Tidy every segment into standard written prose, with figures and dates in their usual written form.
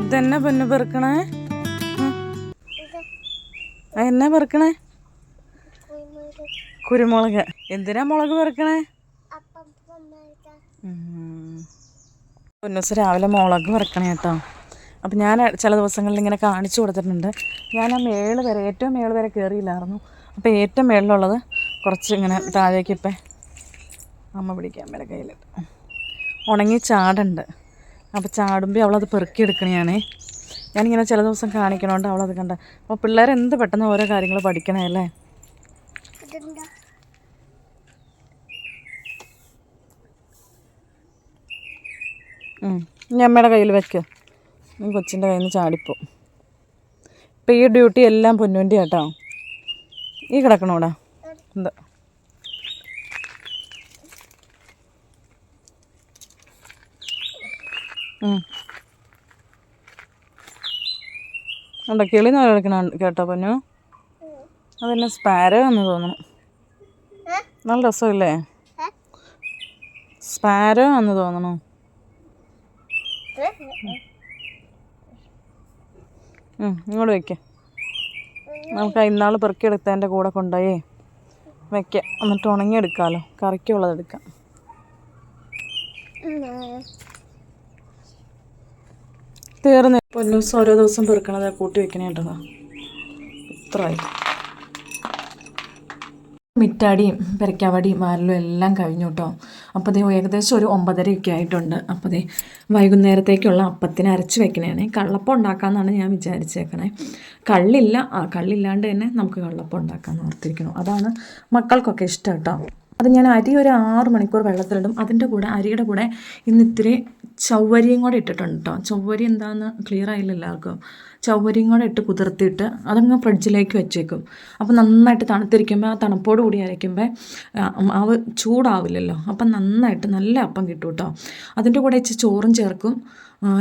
ഇതെന്നെ പൊന്നു പെറുക്കണേ? എന്നാ പെറുക്കണേ? കുരുമുളക്. എന്തിനാ മുളക് പെറുക്കണേ? പൊന്നൂസ് രാവിലെ മുളക് പെറുക്കണേ കേട്ടോ. അപ്പം ഞാൻ ചില ദിവസങ്ങളിൽ ഇങ്ങനെ കാണിച്ചു കൊടുത്തിട്ടുണ്ട്. ഞാൻ ആ മേള് വരെ, ഏറ്റവും മേള് വരെ കയറിയില്ലായിരുന്നു. അപ്പോൾ ഏറ്റവും മേളിലുള്ളത് കുറച്ച് ഇങ്ങനെ താഴേക്ക് ഇപ്പം അമ്മ പിടിക്കാൻ മേലെ കയ്യിലിട്ട് ഉണങ്ങി ചാടുണ്ട്. അപ്പോൾ ചാടുമ്പോൾ അവളത് പെറുക്കിയെടുക്കണയാണേ. ഞാനിങ്ങനെ ചില ദിവസം കാണിക്കണോണ്ട് അവളത് കണ്ട. അപ്പോൾ പിള്ളേർ എന്ത് പെട്ടെന്ന് ഓരോ കാര്യങ്ങൾ പഠിക്കണേ അല്ലേ. ഇനി അമ്മയുടെ കയ്യിൽ വെക്ക്. നീ കൊച്ചിൻ്റെ കയ്യിൽ നിന്ന് ചാടിപ്പോവും. ഇപ്പം ഈ ഡ്യൂട്ടി എല്ലാം പൊന്നുവിൻ്റെ കേട്ടോ. ഈ കിടക്കണോടാ എന്താ ഉണ്ടോ കിളി നല്ല കിടക്കണ കേട്ടോ പൊന്നു. അതെന്നെ സ്പാരോ എന്ന് തോന്നണം. നല്ല രസമില്ലേ? സ്പാരോ എന്ന് തോന്നണു. ഇങ്ങോട്ട് വയ്ക്കാം. നമുക്ക് ഇന്നാൾ പെറുക്കിയെടുത്തതിൻ്റെ കൂടെ കൊണ്ടുപോയി വയ്ക്കാം. എന്നിട്ട് ഉണങ്ങിയെടുക്കാമല്ലോ. കറിക്കുള്ളത് എടുക്കാം. തീർന്ന് പൊന്നൂസ് ഓരോ ദിവസം പെറുക്കണത് കൂട്ടി വെക്കണേ കേട്ടോ. ഇത്രയായി. മിറ്റാടിയും പെരക്കാവടിയും വാരലും എല്ലാം കഴിഞ്ഞു കേട്ടോ. അപ്പോൾ ദേ ഏകദേശം ഒരു 9:30 ആയിട്ടുണ്ട്. അപ്പോൾ ദേ വൈകുന്നേരത്തേക്കുള്ള അപ്പത്തിന് അരച്ച് വെക്കണേ. കള്ളപ്പം ഉണ്ടാക്കാമെന്നാണ് ഞാൻ വിചാരിച്ചേക്കണേ. കള്ളില്ലാണ്ട് തന്നെ നമുക്ക് കള്ളപ്പം ഉണ്ടാക്കാമെന്ന് ഓർത്തിരിക്കണം. അതാണ് മക്കൾക്കൊക്കെ ഇഷ്ടം കേട്ടോ. അത് ഞാൻ അരി ഒരു 6 മണിക്കൂർ വെള്ളത്തിലിടും. അതിൻ്റെ കൂടെ അരിയുടെ കൂടെ ഇന്ന് ഇത്തിരി ചവ്വരിയും കൂടെ ഇട്ടിട്ടുണ്ട് കേട്ടോ. ചവ്വരി എന്താണെന്ന് ക്ലിയർ ആയില്ല എല്ലാവർക്കും. ചവ്വരിയും കൂടെ ഇട്ട് കുതിർത്തിട്ട് അതങ്ങ് ഫ്രിഡ്ജിലേക്ക് വെച്ചേക്കും. അപ്പോൾ നന്നായിട്ട് തണുത്തിരിക്കുമ്പോൾ ആ തണുപ്പോട് കൂടി അരയ്ക്കുമ്പോൾ മാവ് ചൂടാവില്ലല്ലോ. അപ്പം നന്നായിട്ട് നല്ല അപ്പം കിട്ടും കേട്ടോ. അതിൻ്റെ കൂടെ ഇച്ചിരി ചോറും ചേർക്കും.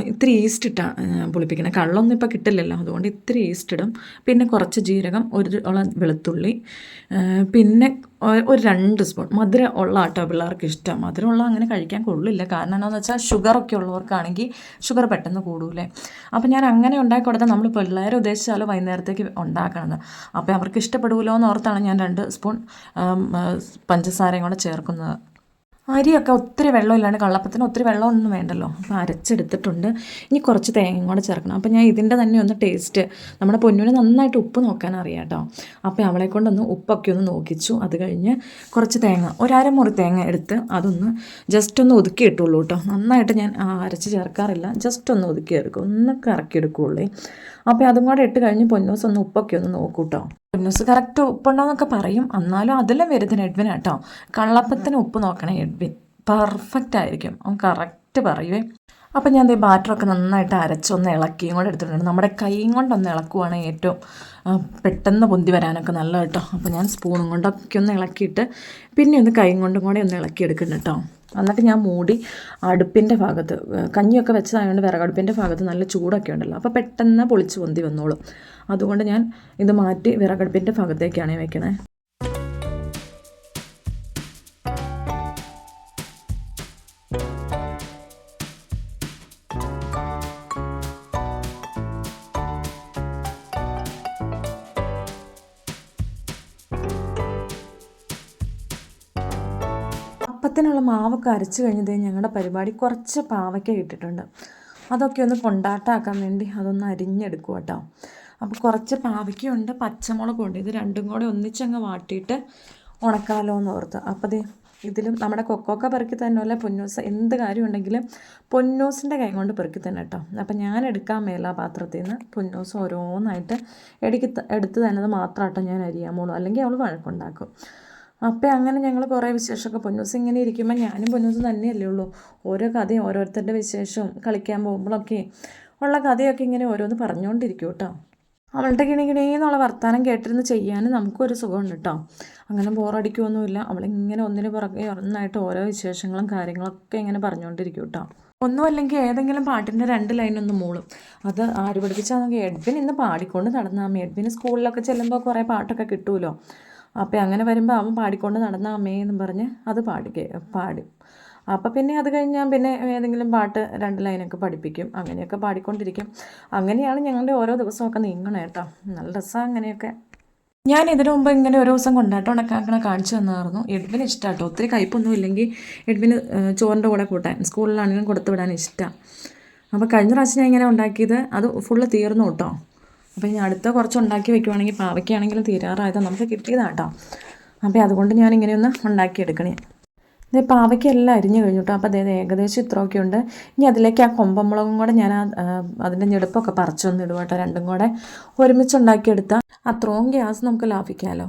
ഇത്തിരി ഈസ്റ്റ് ഇട്ടാണ് പുളിപ്പിക്കണം. കള്ളൊന്നും ഇപ്പോൾ കിട്ടില്ലല്ലോ, അതുകൊണ്ട് ഇത്തിരി ഈസ്റ്റ് ഇടും. പിന്നെ കുറച്ച് ജീരകം, ഒരു വെളുത്തുള്ളി, പിന്നെ ഒരു 2 സ്പൂൺ മധുരം ഉള്ള ആട്ടോ പിള്ളേർക്ക് ഇഷ്ടം. മധുരമുള്ള അങ്ങനെ കഴിക്കാൻ കൊള്ളില്ല. കാരണം എന്താണെന്ന് വെച്ചാൽ ഷുഗറൊക്കെ ഉള്ളവർക്കാണെങ്കിൽ ഷുഗർ പെട്ടെന്ന് കൂടൂലേ. അപ്പോൾ ഞാൻ അങ്ങനെ ഉണ്ടാക്കി കൊടുത്താൽ നമ്മൾ പിള്ളേരെ ഉദ്ദേശിച്ചാലോ വൈകുന്നേരത്തേക്ക് ഉണ്ടാക്കണത്. അപ്പോൾ അവർക്ക് ഇഷ്ടപ്പെടുമല്ലോ എന്ന് ഓർത്താണ് ഞാൻ 2 സ്പൂൺ പഞ്ചസാരയും കൂടെ ചേർക്കുന്നത്. അരിയൊക്കെ ഒത്തിരി വെള്ളമില്ലാണ്ട് കള്ളപ്പത്തിന് ഒത്തിരി വെള്ളമൊന്നും വേണ്ടല്ലോ. അപ്പോൾ അരച്ചെടുത്തിട്ടുണ്ട്. ഇനി കുറച്ച് തേങ്ങയും കൂടെ ചേർക്കണം. അപ്പോൾ ഞാൻ ഇതിൻ്റെ തന്നെ ഒന്ന് ടേസ്റ്റ്, നമ്മുടെ പൊന്നുവിന് നന്നായിട്ട് ഉപ്പ് നോക്കാൻ അറിയാം കേട്ടോ. അപ്പോൾ അവളെ കൊണ്ടൊന്ന് ഉപ്പൊക്കെ ഒന്ന് നോക്കിച്ചു. അത് കഴിഞ്ഞ് കുറച്ച് തേങ്ങ, 1/2 മുറി തേങ്ങ എടുത്ത് അതൊന്ന് ജസ്റ്റ് ഒന്ന് ഒതുക്കി ഇട്ടുള്ളൂ കേട്ടോ. നന്നായിട്ട് ഞാൻ അരച്ച് ചേർക്കാറില്ല. ജസ്റ്റ് ഒന്ന് ഒതുക്കി എടുക്കും, ഒന്ന് കറക്കിയെടുക്കുകയുള്ളേ. അപ്പോൾ അതും കൂടെ ഇട്ട് കഴിഞ്ഞ് പൊന്നൂസ് ഒന്ന് ഉപ്പൊക്കെ ഒന്ന് നോക്കൂ കേട്ടോ. പൊന്നൂസ് കറക്റ്റ് ഉപ്പുണ്ടോയെന്നൊക്കെ പറയും. എന്നാലും അതിലും വരുന്നതിന് എഡ്വിൻ കേട്ടോ. കള്ളപ്പത്തിന് ഉപ്പ് നോക്കണേ എഡ്വിൻ, പെർഫെക്റ്റ് ആയിരിക്കും. അവൻ കറക്റ്റ് പറയുവേ. അപ്പം ഞാൻ ഈ ബാറ്ററൊക്കെ നന്നായിട്ട് അരച്ചൊന്ന് ഇളക്കിയും കൂടെ എടുത്തിട്ടുണ്ട്. നമ്മുടെ കൈയും കൊണ്ടൊന്ന് ഇളക്കുവാണ് ഏറ്റവും പെട്ടെന്ന് പൊന്തി വരാനൊക്കെ നല്ല കേട്ടോ. അപ്പോൾ ഞാൻ സ്പൂണും കൊണ്ടൊക്കെ ഒന്ന് ഇളക്കിയിട്ട് പിന്നെ ഒന്ന് കൈയും കൊണ്ടും കൂടെ ഒന്ന് ഇളക്കിയെടുക്കണം കേട്ടോ. എന്നിട്ട് ഞാൻ മൂടി അടുപ്പിൻ്റെ ഭാഗത്ത്, കഞ്ഞിയൊക്കെ വെച്ചതായതുകൊണ്ട് വിറകടുപ്പിൻ്റെ ഭാഗത്ത് നല്ല ചൂടൊക്കെ ഉണ്ടല്ലോ, അപ്പോൾ പെട്ടെന്ന് പൊളിച്ച് പൊന്തി വന്നോളും. അതുകൊണ്ട് ഞാൻ ഇത് മാറ്റി വിറകടുപ്പിൻ്റെ ഭാഗത്തേക്കാണ് വെക്കണേ. അപ്പത്തിനുള്ള മാവൊക്കെ അരച്ച് കഴിഞ്ഞത് ഞങ്ങളുടെ പരിപാടി കുറച്ച് പാവയ്ക്ക ഇട്ടിട്ടുണ്ട്. അതൊക്കെ ഒന്ന് കൊണ്ടാട്ടാക്കാൻ വേണ്ടി അതൊന്ന് അരിഞ്ഞെടുക്കും കേട്ടോ. അപ്പോൾ കുറച്ച് പാവയ്ക്കുണ്ട്, പച്ചമുളകുണ്ട്. ഇത് രണ്ടും കൂടെ ഒന്നിച്ചങ്ങ് വാട്ടിയിട്ട് ഉണക്കാലോ എന്ന് ഓർത്ത്. അപ്പോൾ ഇതിലും നമ്മുടെ കൊക്കോക്ക പെറുക്കി തന്നെയല്ല പൊന്നൂസ്, എന്ത് കാര്യം ഉണ്ടെങ്കിലും പൊന്നൂസിൻ്റെ കൈ കൊണ്ട് പെറുക്കി തന്നെ കേട്ടോ. അപ്പം ഞാൻ എടുക്കാൻ മേല പാത്രത്തിൽ നിന്ന് പൊന്നൂസ് ഓരോന്നായിട്ട് എടുത്ത് തന്നത് മാത്രം കേട്ടോ ഞാൻ അരിയാമോളൂ, അല്ലെങ്കിൽ അവൾ വഴക്കുണ്ടാക്കും. അപ്പം അങ്ങനെ ഞങ്ങൾ കുറേ വിശേഷമൊക്കെ, പൊന്നൂസ് ഇങ്ങനെ ഇരിക്കുമ്പോൾ ഞാനും പൊന്നൂസും തന്നെയല്ലേ ഉള്ളൂ. ഓരോ കഥയും ഓരോരുത്തരുടെ വിശേഷവും കളിക്കാൻ പോകുമ്പോഴൊക്കെ ഉള്ള കഥയൊക്കെ ഇങ്ങനെ ഓരോന്ന് പറഞ്ഞുകൊണ്ടിരിക്കും കേട്ടോ. അവളുടെ കിണികിണീന്നുള്ള വർത്തമാനം കേട്ടിരുന്ന് ചെയ്യാനും നമുക്കൊരു സുഖമുണ്ട് കേട്ടോ. അങ്ങനെ ബോറടിക്കുമൊന്നുമില്ല. അവളിങ്ങനെ ഒന്നിന് പുറകെ ഒന്നായിട്ട് ഓരോ വിശേഷങ്ങളും കാര്യങ്ങളൊക്കെ ഇങ്ങനെ പറഞ്ഞുകൊണ്ടിരിക്കും കേട്ടോ. ഒന്നുമല്ലെങ്കിൽ ഏതെങ്കിലും പാട്ടിൻ്റെ 2 ലൈനൊന്ന് മൂളും. അത് ആര് പഠിപ്പിച്ചാൽ നോക്കി എഡ്വിൻ ഇന്ന് പാടിക്കൊണ്ട് നടന്നാൽ അമ്മ. എഡ്വിന് സ്കൂളിലൊക്കെ ചെല്ലുമ്പോൾ കുറേ പാട്ടൊക്കെ കിട്ടുമല്ലോ. അപ്പോൾ അങ്ങനെ വരുമ്പോൾ അവൻ പാടിക്കൊണ്ട് നടന്ന അമ്മയെന്നും പറഞ്ഞ് അത് പാടും. അപ്പോൾ പിന്നെ അത് കഴിഞ്ഞ് ഞാൻ പിന്നെ ഏതെങ്കിലും പാട്ട് 2 ലൈനൊക്കെ പഠിപ്പിക്കും. അങ്ങനെയൊക്കെ പാടിക്കൊണ്ടിരിക്കും. അങ്ങനെയാണ് ഞങ്ങളുടെ ഓരോ ദിവസമൊക്കെ നീങ്ങണേ കേട്ടോ. നല്ല രസമാണ് അങ്ങനെയൊക്കെ. ഞാൻ ഇതിനു മുമ്പ് ഇങ്ങനെ ഒരു ദിവസം കൊണ്ടാട്ടം ഉണ്ടാക്കണ കാണിച്ചു തന്നായിരുന്നു. എഡ്വിന് ഇഷ്ടമാട്ടോ. ഒത്തിരി കയ്പൊന്നും ഇല്ലെങ്കിൽ എഡ്വിന് ചോറിൻ്റെ കൂടെ കൂട്ടാൻ സ്കൂളിലാണെങ്കിലും കൊടുത്തു വിടാൻ ഇഷ്ടമാണ്. അപ്പോൾ കഴിഞ്ഞ പ്രാവശ്യം ഞാൻ ഇങ്ങനെ ഉണ്ടാക്കിയത് അത് ഫുള്ള് തീർന്നു കേട്ടോ. അപ്പോൾ ഇനി അടുത്ത കുറച്ച് ഉണ്ടാക്കി വെക്കുവാണെങ്കിൽ പാവയ്ക്കാണെങ്കിലും തീരാറായത് നമുക്ക് കിട്ടിയതാണ് കേട്ടോ. അപ്പോൾ അതുകൊണ്ട് ഞാൻ ഇങ്ങനെയൊന്ന് ഉണ്ടാക്കിയെടുക്കണേ. ഇത് പാവയ്ക്കെല്ലാം അരിഞ്ഞു കഴിഞ്ഞു കേട്ടോ. അപ്പോൾ അതായത് ഏകദേശം ഇത്രയൊക്കെ ഉണ്ട്. ഇനി അതിലേക്ക് ആ കൊമ്പമുളകും കൂടെ ഞാൻ അതിൻ്റെ ഞെടുപ്പൊക്കെ പറിച്ചൊന്നിടുക കേട്ടോ. രണ്ടും കൂടെ ഒരുമിച്ചുണ്ടാക്കിയെടുത്താൽ അത്രയും ഗ്യാസ് നമുക്ക് ലാഭിക്കാമല്ലോ.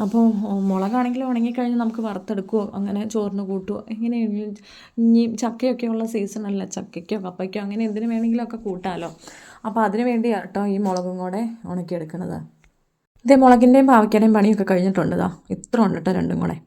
അപ്പോൾ മുളകാണെങ്കിലും ഉണങ്ങിക്കഴിഞ്ഞ് നമുക്ക് വറുത്തെടുക്കുമോ അങ്ങനെ ചോറിന് കൂട്ടുമോ എങ്ങനെയെങ്കിലും. ഇനി ചക്കയൊക്കെ ഉള്ള സീസണല്ല, ചക്കയ്ക്കോ കപ്പയ്ക്കോ അങ്ങനെ എന്തിനു വേണമെങ്കിലുമൊക്കെ കൂട്ടാമല്ലോ. അപ്പോൾ അതിന് വേണ്ടി കേട്ടോ ഈ മുളകും കൂടെ ഉണക്കിയെടുക്കണത്. ഇതേ മുളകിൻ്റെയും പാവയ്ക്കയുടെയും പണിയൊക്കെ കഴിഞ്ഞിട്ടുണ്ട്. ഇത്ര ഉണ്ട് കേട്ടോ രണ്ടും കൂടെ.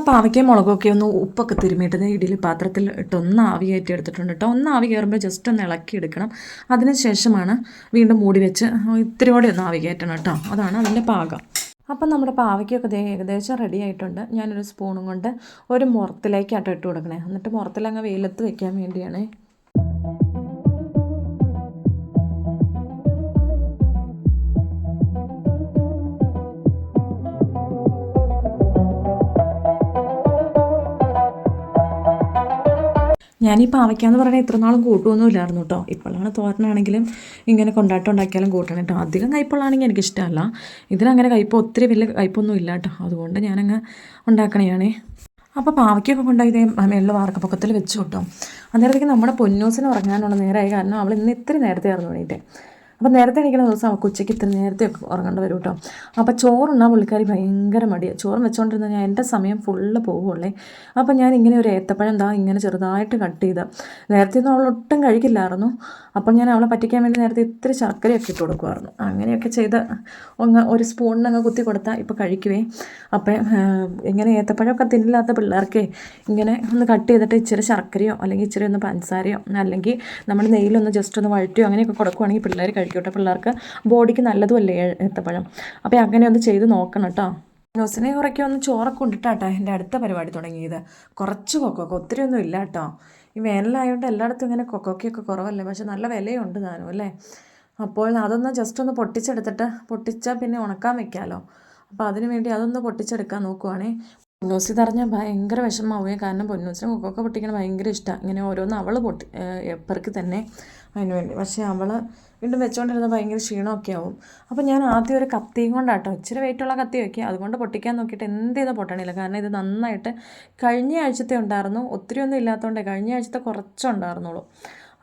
പാവയ്ക്കയും മുളകൊക്കെ ഒന്ന് ഉപ്പൊക്കെ തിരുമിയിട്ട് ഇഡ്ഡലി പാത്രത്തിൽ ഇട്ട് ഒന്ന് ആവി കയറ്റി എടുത്തിട്ടുണ്ട് കേട്ടോ. ഒന്ന് ആവി കയറുമ്പോൾ ജസ്റ്റ് ഒന്ന് ഇളക്കി എടുക്കണം. അതിന് ശേഷമാണ് വീണ്ടും മൂടി വെച്ച് ഇത്തിരിയോടെ ഒന്ന് ആവി കയറ്റണം കേട്ടോ. അതാണ് അതിൻ്റെ പാകം. അപ്പം നമ്മുടെ പാവയ്ക്കൊക്കെ ഏകദേശം റെഡി ആയിട്ടുണ്ട്. ഞാനൊരു സ്പൂണും കൊണ്ട് ഒരു മുറത്തിലേക്കാട്ടോ ഇട്ട് കൊടുക്കണേ. എന്നിട്ട് മുറത്തിലങ്ങ് വെയിലത്ത് വെക്കാൻ വേണ്ടിയാണ്. ഞാനീ പാവയ്ക്കാന്ന് പറഞ്ഞാൽ ഇത്ര നാളും കൂട്ടുമൊന്നും ഇല്ലായിരുന്നു കേട്ടോ. ഇപ്പോഴാണ് തോരനാണെങ്കിലും ഇങ്ങനെ കൊണ്ടാട്ടം ഉണ്ടാക്കിയാലും കൂട്ടണം കേട്ടോ. അധികം കയ്പുള്ളതാണെങ്കിൽ എനിക്കിഷ്ടമല്ല. ഇതിനങ്ങനെ കയ്പ് ഒത്തിരി വലിയ കയ്പൊന്നും ഇല്ല കേട്ടോ. അതുകൊണ്ട് ഞാനങ്ങ് ഉണ്ടാക്കണയാണേ. അപ്പോൾ പാവയ്ക്കൊക്കെ കൊണ്ടുപോയി ഇതേ മേളിൽ വാർക്കപ്പൊക്കത്തിൽ വെച്ചു കേട്ടോ. അന്നേരത്തേക്ക് നമ്മുടെ പൊന്നൂസിന് ഉറങ്ങാനുള്ള നേരമായി. കാരണം അവൾ ഇന്ന് ഇത്തിരി നേരത്തെ ആയിരുന്നു വേണ്ടിയിട്ട്. അപ്പോൾ നേരത്തെ എണീക്കുന്ന ദിവസം അവൾക്ക് ഉച്ചയ്ക്ക് ഇത്ര നേരത്തെ ഉറങ്ങേണ്ടി വരും കേട്ടോ. അപ്പോൾ ചോറുണ്ടാകും പുള്ളിക്കാരി ഭയങ്കര മടിയാണ്. ചോറും വെച്ചുകൊണ്ടിരുന്ന ഞാൻ എൻ്റെ സമയം ഫുള്ള് പോകുള്ളേ. അപ്പോൾ ഞാൻ ഇങ്ങനെ ഒരു ഏത്തപ്പഴം ഇങ്ങനെ ചെറുതായിട്ട് കട്ട് ചെയ്ത്, നേരത്തെ ഒന്നും അവൾ ഒട്ടും കഴിക്കില്ലായിരുന്നു. അപ്പോൾ ഞാൻ അവളെ പറ്റിക്കാൻ വേണ്ടി നേരത്തെ ഇത്തിരി ശർക്കരയൊക്കെ ഇട്ട് കൊടുക്കുമായിരുന്നു. അങ്ങനെയൊക്കെ ചെയ്ത് ഒരു സ്പൂണിനങ്ങ് കുത്തി കൊടുത്താൽ ഇപ്പോൾ കഴിക്കുവേ. അപ്പം ഇങ്ങനെ ഏത്തപ്പഴമൊക്കെ തിന്നില്ലാത്ത പിള്ളേർക്ക് ഇങ്ങനെ ഒന്ന് കട്ട് ചെയ്തിട്ട് ഇച്ചിരി ശർക്കരയോ അല്ലെങ്കിൽ ഇച്ചിരി ഒന്ന് പഞ്ചസാരയോ അല്ലെങ്കിൽ നമ്മൾ നെയ്യിലൊന്ന് ജസ്റ്റ് ഒന്ന് വഴറ്റിയോ അങ്ങനെയൊക്കെ കൊടുക്കുവാണെങ്കിൽ പിള്ളേർ കഴിക്കട്ടെ. പിള്ളേർക്ക് ബോഡിക്ക് നല്ലതുമല്ലേ ഏത്തപ്പഴം. അപ്പോൾ അങ്ങനെ ഒന്ന് ചെയ്ത് നോക്കണം കേട്ടോ. ന്യൂസിനെ കുറയ്ക്ക് ഒന്ന് ചോറൊക്കെ കൊണ്ടിട്ടാട്ടോ എൻ്റെ അടുത്ത പരിപാടി തുടങ്ങിയത്. കുറച്ച് കൊക്കൊക്കെ ഒത്തിരി ഒന്നും ഇല്ല കേട്ടോ. ഈ വേനലായതുകൊണ്ട് എല്ലായിടത്തും ഇങ്ങനെ കൊക്കൊക്കെയൊക്കെ കുറവല്ലേ. പക്ഷെ നല്ല വിലയുണ്ട് താനും അല്ലേ. അപ്പോൾ അതൊന്ന് ജസ്റ്റ് ഒന്ന് പൊട്ടിച്ചാൽ പിന്നെ ഉണക്കാൻ വെക്കാമല്ലോ. അപ്പോൾ അതിന് വേണ്ടി അതൊന്ന് പൊട്ടിച്ചെടുക്കാൻ നോക്കുവാണേ. പൊന്നൂസി തറഞ്ഞാൽ ഭയങ്കര വിഷമാവുകയും. കാരണം പൊന്നൂസിന് കൊക്കൊക്കെ പൊട്ടിക്കണം ഭയങ്കര ഇഷ്ടമാണ്. ഇങ്ങനെ ഓരോന്ന് അവൾ എപ്പർക്ക് തന്നെ അതിന് വേണ്ടി. പക്ഷേ അവൾ വീണ്ടും വെച്ചുകൊണ്ടിരുന്നത് ഭയങ്കര ക്ഷീണമൊക്കെ ആവും. അപ്പോൾ ഞാൻ ആദ്യം ഒരു കത്തിയും കൊണ്ടാട്ടോ, ഇച്ചിരി വെയിറ്റുള്ള കത്തി വയ്ക്കുക. അതുകൊണ്ട് പൊട്ടിക്കാൻ നോക്കിയിട്ട് എന്ത് ചെയ്താൽ പൊട്ടണില്ല. കാരണം ഇത് നന്നായിട്ട് കഴിഞ്ഞ ആഴ്ചത്തെ ഉണ്ടായിരുന്നു. ഒത്തിരി ഒന്നും ഇല്ലാത്തതുകൊണ്ട് കഴിഞ്ഞ ആഴ്ചത്തെ കുറച്ചുണ്ടായിരുന്നുള്ളൂ.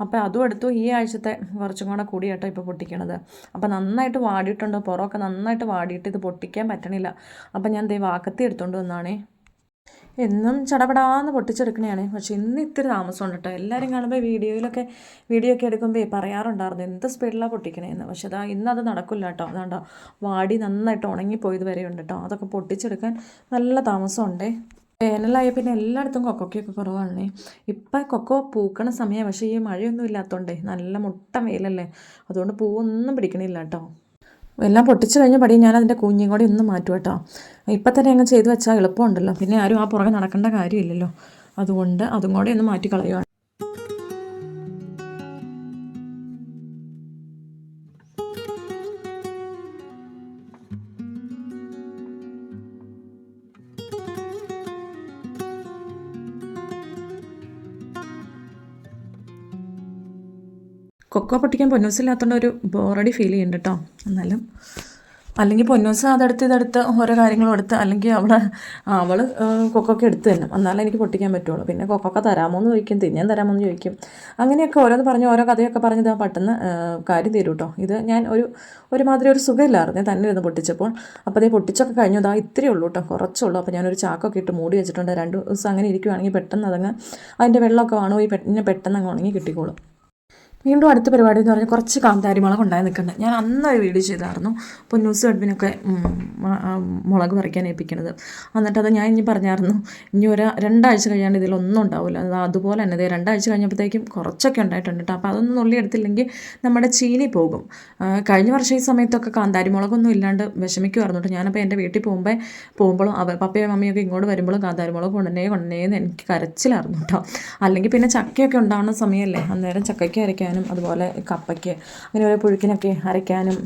അപ്പോൾ അതും എടുത്തു. ഈ ആഴ്ചത്തെ കുറച്ചും കൂടെ കൂടിയാട്ടോ ഇപ്പോൾ പൊട്ടിക്കണത്. അപ്പോൾ നന്നായിട്ട് വാടിയിട്ടുണ്ട്. പുറമൊക്കെ നന്നായിട്ട് വാടിയിട്ട് ഇത് പൊട്ടിക്കാൻ പറ്റണില്ല. അപ്പോൾ ഞാൻ വാക്കത്തി എടുത്തുകൊണ്ട് വന്നാണേ. എന്നും ചടപടാന്ന് പൊട്ടിച്ചെടുക്കണതാണ്. പക്ഷേ ഇന്ന് ഇത്തിരി താമസമുണ്ട് കേട്ടോ. എല്ലാവരും കാണുമ്പോൾ വീഡിയോ ഒക്കെ എടുക്കുമ്പോൾ പറയാറുണ്ടായിരുന്നു എന്ത് സ്പീഡിലാണ് പൊട്ടിക്കണേന്ന്. പക്ഷേ ഇന്നത് നടക്കില്ല കേട്ടോ. അതാണ്ടോ വാടി നന്നായിട്ട് ഉണങ്ങിപ്പോയത് വരെയുണ്ട് കേട്ടോ. അതൊക്കെ പൊട്ടിച്ചെടുക്കാൻ നല്ല താമസമുണ്ടേ. വേനലായ പിന്നെ എല്ലായിടത്തും കൊക്കോക്കൊക്കെ കുറവാണേ. ഇപ്പം കൊക്കോ പൂക്കണ സമയമാണ്. പക്ഷേ ഈ മഴയൊന്നും ഇല്ലാത്തതുകൊണ്ടേ നല്ല മുട്ട വെയിലല്ലേ. അതുകൊണ്ട് പൂവൊന്നും പിടിക്കണില്ല കേട്ടോ. എല്ലാം പൊട്ടിച്ച് കഴിഞ്ഞ പടി ഞാൻ അതിൻ്റെ കുഞ്ഞും കൂടി ഒന്ന് മാറ്റും കേട്ടോ. ഇപ്പം തന്നെ അങ്ങ് ചെയ്ത് വെച്ചാൽ എളുപ്പമുണ്ടല്ലോ. പിന്നെ ആരും ആ പുറകെ നടക്കേണ്ട കാര്യമില്ലല്ലോ. അതുകൊണ്ട് അതും കൂടെ ഒന്ന് മാറ്റി കളയുവാണ്. കൊക്കോ പൊട്ടിക്കാൻ പൊന്നൂസില്ലാത്തതുകൊണ്ട് ഒരു ബോറടി ഫീൽ ചെയ്യുന്നുണ്ട് കേട്ടോ. എന്നാലും അല്ലെങ്കിൽ പൊന്നൂസ് ഇതെടുത്ത് ഓരോ കാര്യങ്ങളും എടുത്ത് അല്ലെങ്കിൽ അവൾ കൊക്കൊക്കെ എടുത്ത് തന്നെ എന്നാലും എനിക്ക് പൊട്ടിക്കാൻ പറ്റുള്ളൂ. പിന്നെ കൊക്കൊക്കെ തരാമോ എന്ന് ചോദിക്കും, തിന്നാൻ തരാമോ എന്ന് ചോദിക്കും. അങ്ങനെയൊക്കെ ഓരോന്ന് പറഞ്ഞ് ഓരോ കഥയൊക്കെ പറഞ്ഞ് ഇതാ പെട്ടെന്ന് കാര്യം തരും കേട്ടോ. ഇത് ഞാൻ ഒരുമാതിരി ഒരു സുഖമില്ലായിരുന്നു തന്നെ ഇരുന്ന് പൊട്ടിച്ചപ്പോൾ. അപ്പോൾ അതേ പൊട്ടിച്ചൊക്കെ കഴിഞ്ഞു. ഇത്തിരി ഉള്ളൂ കേട്ടോ, കുറച്ചുള്ളൂ. അപ്പോൾ ഞാനൊരു ചാക്കൊക്കെ ഇട്ട് മൂടി വെച്ചിട്ടുണ്ട്. 2 ദിവസം അങ്ങനെ ഇരിക്കുവാണെങ്കിൽ പെട്ടെന്ന് അതിൻ്റെ വെള്ളമൊക്കെ വാണുപോയി പെട്ടെന്ന് അങ്ങ് ഉണങ്ങി കിട്ടിക്കോളും. വീണ്ടും അടുത്ത പരിപാടി എന്ന് പറഞ്ഞാൽ കുറച്ച് കാന്താരി മുളക് ഉണ്ടായി നിൽക്കുന്നുണ്ട്. ഞാൻ അന്നൊരു വീഡിയോ ചെയ്തായിരുന്നു പൊന്നൂസ് ഗഡ്ബിനൊക്കെ മുളക് പറിക്കാൻ ഏൽപ്പിക്കണത്. എന്നിട്ടത് ഞാൻ ഇനി പറഞ്ഞായിരുന്നു ഇനി ഒരു 2 ആഴ്ച കഴിയാണ്ട് ഇതിലൊന്നും ഉണ്ടാവില്ല. അതുപോലെ തന്നെ 2 ആഴ്ച കഴിഞ്ഞപ്പോഴത്തേക്കും കുറച്ചൊക്കെ ഉണ്ടായിട്ടുണ്ട് കേട്ടോ. അപ്പോൾ അതൊന്നും നുള്ളി എടുത്തില്ലെങ്കിൽ നമ്മുടെ ചീനി പോകും. കഴിഞ്ഞ വർഷം ഈ സമയത്തൊക്കെ കാന്താരി മുളകൊന്നും ഇല്ലാണ്ട് വിഷമിക്കുമായിരുന്നു കേട്ടോ. ഞാനപ്പോൾ എൻ്റെ വീട്ടിൽ പോകുമ്പോഴും പപ്പയും മമ്മിയൊക്കെ ഇങ്ങോട്ട് വരുമ്പോഴും കാന്താരി മുളക് കൊണ്ടുവന്നേന്ന് എനിക്ക് കരച്ചിലായിരുന്നു കേട്ടോ. അല്ലെങ്കിൽ പിന്നെ ചക്കയൊക്കെ ഉണ്ടാകുന്ന സമയമല്ലേ, അന്നേരം ചക്കയ്ക്ക് അരയ്ക്കാൻ അതുപോലെ കപ്പയ്ക്ക് അങ്ങനെ ഓരോ പുഴുക്കിനൊക്കെ അരയ്ക്കാനും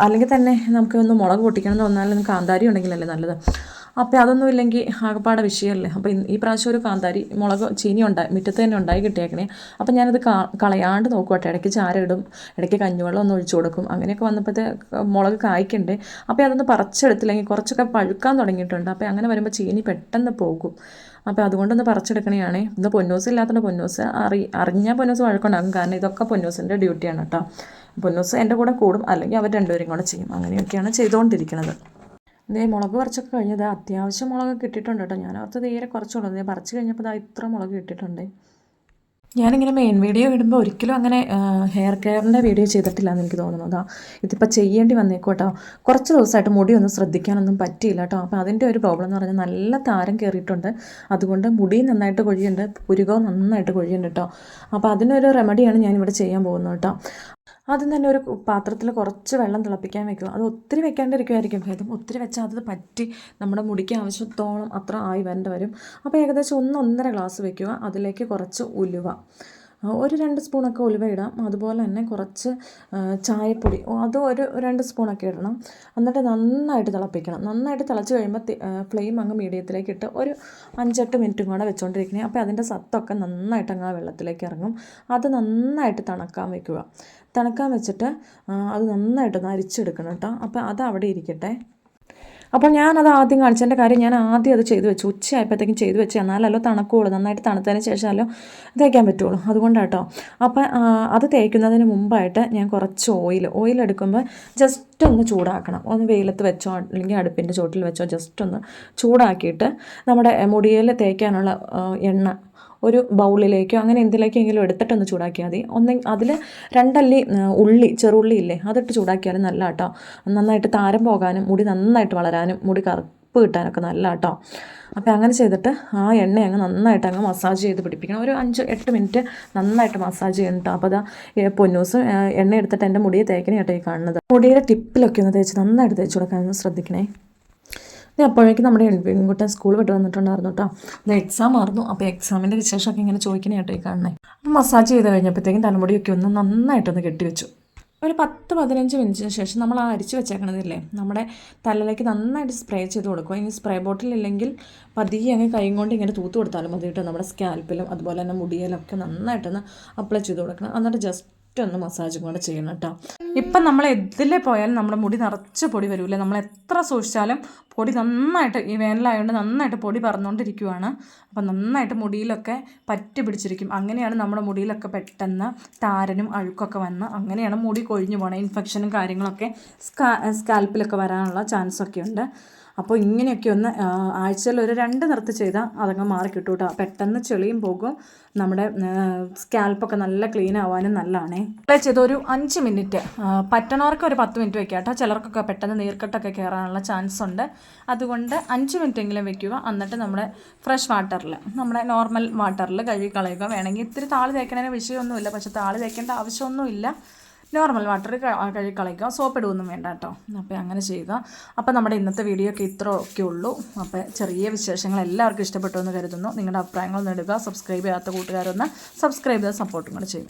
അല്ലെങ്കിൽ തന്നെ നമുക്ക് ഒന്ന് മുളക് പൊട്ടിക്കണം എന്ന് പറഞ്ഞാലും കാന്താരി ഉണ്ടെങ്കിലല്ലേ നല്ലത്. അപ്പോൾ അതൊന്നും ഇല്ലെങ്കിൽ ആകപ്പാടെ വിഷയമല്ലേ. അപ്പോൾ ഈ പ്രാവശ്യം ഒരു കാന്താരി മുളക് ചീനി മുറ്റത്ത് തന്നെ ഉണ്ടായി കിട്ടിയേക്കണേ. അപ്പോൾ ഞാനത് കളയാണ്ട് നോക്കുവട്ടെ. ഇടയ്ക്ക് ചാര ഇടും, ഇടയ്ക്ക് കഞ്ഞിവെള്ളം ഒന്ന് ഒഴിച്ചു കൊടുക്കും. അങ്ങനെയൊക്കെ വന്നപ്പോഴത്തെ മുളക് കായ്ക്കണ്ടേ. അപ്പോൾ അതൊന്ന് പറിച്ചെടുത്തില്ലെങ്കിൽ കുറച്ചൊക്കെ പഴുക്കാൻ തുടങ്ങിയിട്ടുണ്ട്. അപ്പോൾ അങ്ങനെ വരുമ്പോൾ ചീനി പെട്ടെന്ന് പോകും. അപ്പോൾ അതുകൊണ്ടൊന്ന് പറിച്ചെടുക്കണേ. ഇന്ന് പൊന്നൂസ് ഇല്ലാത്തതുകൊണ്ട് പൊന്നൂസ് അറിഞ്ഞാൽ പൊന്നൂസ് വഴക്കുണ്ടാകും. കാരണം ഇതൊക്കെ പൊന്നൂസിൻ്റെ ഡ്യൂട്ടിയാണ് കേട്ടോ. പൊന്നൂസ് എൻ്റെ കൂടെ കൂടും, അല്ലെങ്കിൽ അവർ രണ്ടുപേരും കൂടെ ചെയ്യും. അങ്ങനെയൊക്കെയാണ് ചെയ്തുകൊണ്ടിരിക്കുന്നത്. ഇതേ മുളക് പറിച്ചൊക്കെ കഴിഞ്ഞത് അത്യാവശ്യം മുളക് കിട്ടിയിട്ടുണ്ട് കേട്ടോ. ഞാൻ ഓർത്ത് തീരെ കുറച്ചുള്ളൂ. ഞാൻ പറിച്ച് കഴിഞ്ഞപ്പോൾ ഇത്ര മുളക് കിട്ടിയിട്ടുണ്ട്. ഞാനിങ്ങനെ മെയിൻ വീഡിയോ ഇടുമ്പോൾ ഒരിക്കലും അങ്ങനെ ഹെയർ കെയറിൻ്റെ വീഡിയോ ചെയ്തിട്ടില്ല എന്ന് എനിക്ക് തോന്നുന്നു. ഇതിപ്പോൾ ചെയ്യേണ്ടി വന്നേക്കും കേട്ടോ. കുറച്ച് ദിവസമായിട്ട് മുടിയൊന്നും ശ്രദ്ധിക്കാനൊന്നും പറ്റിയില്ല കേട്ടോ. അപ്പോൾ അതിൻ്റെ ഒരു പ്രോബ്ലം എന്ന് പറഞ്ഞാൽ നല്ല താരം കയറിയിട്ടുണ്ട്. അതുകൊണ്ട് മുടി നന്നായിട്ട് കൊഴിയുന്നുണ്ട്, പുരുകവും നന്നായിട്ട് കൊഴിയുന്നുണ്ട് കേട്ടോ. അപ്പോൾ അതിനൊരു റെമഡിയാണ് ഞാനിവിടെ ചെയ്യാൻ പോകുന്നത് കേട്ടോ. ആദ്യം തന്നെ ഒരു പാത്രത്തിൽ കുറച്ച് വെള്ളം തിളപ്പിക്കാൻ വെക്കുക. അത് ഒത്തിരി വെക്കാണ്ടിരിക്കുമായിരിക്കും ഭേദം. ഒത്തിരി വെച്ചാൽ അത് പറ്റി നമ്മുടെ മുടിക്ക് ആവശ്യത്തോളം അത്ര ആയി വരേണ്ട വരും. അപ്പോൾ ഏകദേശം 1-1.5 ഗ്ലാസ് വെക്കുക. അതിലേക്ക് കുറച്ച് ഉലുവ, ഒരു 2 സ്പൂണൊക്കെ ഉലുവ ഇടാം. അതുപോലെ തന്നെ കുറച്ച് ചായപ്പൊടി, അത് ഒരു 2 സ്പൂണൊക്കെ ഇടണം. എന്നിട്ട് നന്നായിട്ട് തിളപ്പിക്കണം. നന്നായിട്ട് തിളച്ച് കഴിയുമ്പോൾ ഫ്ലെയിം അങ്ങ് മീഡിയത്തിലേക്ക് ഇട്ട് ഒരു 5-8 മിനിറ്റും കൂടെ വെച്ചുകൊണ്ടിരിക്കണേ. അപ്പോൾ അതിൻ്റെ സത്തൊക്കെ നന്നായിട്ട് അങ്ങ് ആ വെള്ളത്തിലേക്ക് ഇറങ്ങും. അത് നന്നായിട്ട് തണുക്കാൻ വെക്കുക. തണുക്കാൻ വെച്ചിട്ട് അത് നന്നായിട്ടൊന്ന് അരിച്ചെടുക്കണം കേട്ടോ. അപ്പോൾ അത് അവിടെ ഇരിക്കട്ടെ. അപ്പോൾ ഞാനത് ആദ്യം കാണിച്ചതിൻ്റെ കാര്യം, ഞാൻ ആദ്യം അത് ചെയ്ത് വെച്ചു. ഉച്ചയായപ്പോഴത്തേക്കും ചെയ്ത് വെച്ച് എന്നാലല്ലോ തണുക്കുള്ളൂ. നന്നായിട്ട് തണുത്തതിന് ശേഷമല്ലോ തേക്കാൻ പറ്റുള്ളൂ. അതുകൊണ്ടാട്ടോ. അപ്പോൾ അത് തേക്കുന്നതിന് മുമ്പായിട്ട് ഞാൻ കുറച്ച് ഓയിൽ എടുക്കുമ്പോൾ ജസ്റ്റ് ഒന്ന് ചൂടാക്കണം. ഒന്ന് വെയിലത്ത് വെച്ചോ അല്ലെങ്കിൽ അടുപ്പിൻ്റെ ചോട്ടിൽ വെച്ചോ ജസ്റ്റ് ഒന്ന് ചൂടാക്കിയിട്ട് നമ്മുടെ മുടിയിൽ തേക്കാനുള്ള എണ്ണ ഒരു ബൗളിലേക്കോ അങ്ങനെ എന്തിലേക്കെങ്കിലും എടുത്തിട്ടൊന്ന് ചൂടാക്കിയാൽ മതി. അതിൽ 2 അല്ലി ചെറുള്ളി ഇല്ലേ, അതിട്ട് ചൂടാക്കിയാലും നല്ല കേട്ടോ. നന്നായിട്ട് താരം പോകാനും മുടി നന്നായിട്ട് വളരാനും മുടി കറുപ്പ് കിട്ടാനൊക്കെ നല്ല കേട്ടോ. അപ്പോൾ അങ്ങനെ ചെയ്തിട്ട് ആ എണ്ണ അങ്ങ് നന്നായിട്ട് അങ്ങ് മസാജ് ചെയ്ത് പിടിപ്പിക്കണം. ഒരു 5-8 മിനിറ്റ് നന്നായിട്ട് മസാജ് ചെയ്യണം കേട്ടോ. അപ്പോൾ പൊന്നൂസ് എണ്ണ എടുത്തിട്ട് എൻ്റെ മുടിയെ തേക്കണേ കേട്ടോ ഈ കാണുന്നത്. മുടിയുടെ ടിപ്പിലൊക്കെ ഒന്ന് തേച്ച് നന്നായിട്ട് തേച്ച് കൊടുക്കാനൊന്ന് ശ്രദ്ധിക്കണേ. അപ്പോഴേക്കും നമ്മുടെ പെൺകുട്ടൻ സ്കൂൾ വിട്ട് വന്നിട്ടുണ്ടായിരുന്നു കേട്ടോ. അത് എക്സാം ആയിരുന്നു. അപ്പോൾ എക്സാമിൻ്റെ വിശേഷമൊക്കെ ഇങ്ങനെ ചോദിക്കണേ കേട്ടോ ഈ കാണണേ. അപ്പോൾ മസാജ് ചെയ്ത് കഴിഞ്ഞപ്പോഴത്തേക്കും തലമുടിയൊക്കെ ഒന്ന് നന്നായിട്ടൊന്ന് കെട്ടിവെച്ചു. ഒരു 10-15 മിനിറ്റിന് ശേഷം നമ്മൾ ആ അരിച്ച് വെച്ചേക്കണതില്ലേ നമ്മുടെ തലയിലേക്ക് നന്നായിട്ട് സ്പ്രേ ചെയ്ത് കൊടുക്കുക. ഇനി സ്പ്രേ ബോട്ടിലില്ലെങ്കിൽ പതിയെ അങ്ങ് കൈ കൊണ്ട് ഇങ്ങനെ തൂത്ത് കൊടുത്താലും മതി കേട്ടോ. നമ്മുടെ സ്കാൽപ്പിലും അതുപോലെ തന്നെ മുടിയിലൊക്കെ നന്നായിട്ടൊന്ന് അപ്ലൈ ചെയ്ത് കൊടുക്കണം. എന്നിട്ട് ജസ്റ്റ് ഒന്ന് മസാജും കൂടെ ചെയ്യണം കേട്ടോ. ഇപ്പം നമ്മൾ എതിലെ പോയാലും നമ്മുടെ മുടി നിറച്ച് പൊടി വരില്ല. നമ്മൾ എത്ര സൂക്ഷിച്ചാലും പൊടി നന്നായിട്ട്, ഈ വേനലായതുകൊണ്ട് നന്നായിട്ട് പൊടി പറന്നുകൊണ്ടിരിക്കുവാണ്. അപ്പം നന്നായിട്ട് മുടിയിലൊക്കെ പറ്റി പിടിച്ചിരിക്കും. അങ്ങനെയാണ് നമ്മുടെ മുടിയിലൊക്കെ പെട്ടെന്ന് താരനും അഴുക്കൊക്കെ വന്ന് അങ്ങനെയാണ് മുടി കൊഴിഞ്ഞു പോകണം. ഇൻഫെക്ഷനും കാര്യങ്ങളൊക്കെ സ്കാൽപ്പിലൊക്കെ വരാനുള്ള ചാൻസൊക്കെ ഉണ്ട്. അപ്പോൾ ഇങ്ങനെയൊക്കെ ഒന്ന് ആഴ്ചയിൽ ഒരു 2 നിർത്തി ചെയ്താൽ അതങ്ങ് മാറി കിട്ടും കേട്ടോ. പെട്ടെന്ന് ചെളിയും പോകും, നമ്മുടെ സ്കാൽപ്പൊക്കെ നല്ല ക്ലീൻ ആവാനും നല്ലതാണേ. അപ്ലൈ ചെയ്ത് ഒരു 5 മിനിറ്റ്, പറ്റണവർക്ക് ഒരു 10 മിനിറ്റ് വെക്കുക കേട്ടോ. ചിലർക്കൊക്കെ പെട്ടെന്ന് നീർക്കെട്ടൊക്കെ കയറാനുള്ള ചാൻസ് ഉണ്ട്. അതുകൊണ്ട് 5 മിനിറ്റെങ്കിലും വെക്കുക. എന്നിട്ട് നമ്മുടെ ഫ്രഷ് വാട്ടറിൽ, നമ്മുടെ നോർമൽ വാട്ടറിൽ കഴുകി കളയുക. വേണമെങ്കിൽ ഇത്തിരി താളി തേക്കണതിന് വിഷയമൊന്നുമില്ല, പക്ഷേ താളി തേക്കേണ്ട ആവശ്യമൊന്നുമില്ല. നോർമൽ വാട്ടർ കഴുകി കളയുക, സോപ്പ് ഇടുകയൊന്നും വേണ്ട കേട്ടോ. അപ്പോൾ അങ്ങനെ ചെയ്യുക. അപ്പോൾ നമ്മുടെ ഇന്നത്തെ വീഡിയോ ഒക്കെ ഇത്രയൊക്കെ ഉള്ളൂ. അപ്പോൾ ചെറിയ വിശേഷങ്ങൾ എല്ലാവർക്കും ഇഷ്ടപ്പെട്ടു എന്ന് കരുതുന്നു. നിങ്ങളുടെ അഭിപ്രായങ്ങൾ നേടുക. സബ്സ്ക്രൈബ് ചെയ്യാത്ത കൂട്ടുകാരൊന്ന് സബ്സ്ക്രൈബ് ചെയ്ത് സപ്പോർട്ടും കൂടെ ചെയ്യുക.